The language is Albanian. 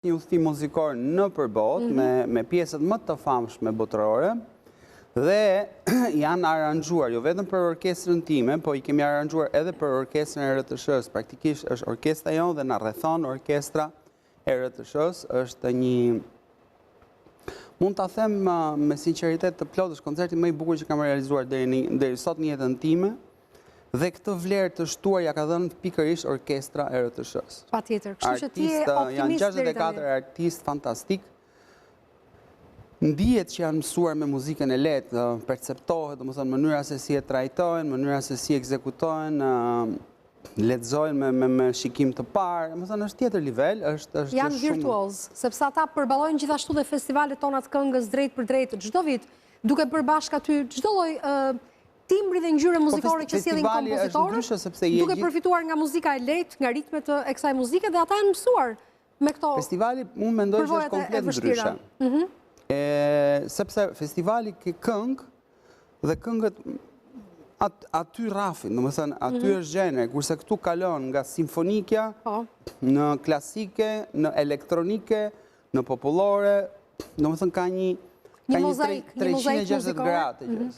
një udhëtim muzikor në përbot, me pjesët më të famshme botërore, dhe janë aranxuar, jo vetëm për orkestrën time, po i kemi aranxuar edhe për orkestrën e RTS-s. Praktikisht është orkestra jonë dhe na rrethon orkestra e RTS-s. Është një, mund ta them me sinqeritet të plotë, është koncerti më i bukur që kam realizuar deri sot në jetën time. Dhe këtë vlerë të shtuar ja ka dhënë pikërisht orkestra e RTS-s. Patjetër, kështu që ti je optimist. Janë 64 artistë fantastik. Ndihet që janë mësuar me muzikën e lehtë, perceptohet, domethënë mënyra se si e trajtojnë, mënyra se si ekzekutojnë, lexojnë me shikim të parë, domethënë është tjetër nivel, është janë virtuoz, sepse ata përballojnë gjithashtu dhe festivalet tona të këngës drejt për drejt çdo vit, duke bërë bashkë aty çdo lloj timbri dhe ngjyre muzikore që sjellin kompozitorët, duke përfituar nga muzika e lehtë, nga ritmet e kësaj muzike dhe ata janë mësuar me këto. Festivali unë mendoj që është komplet ndryshe. Sepse festivali ke këngë dhe këngët aty rrafin, domethënë aty është gjener, kurse këtu kalon nga simfonikja në klasike, në elektronike, në popullore, domethënë ka një 360 gradë të gjës.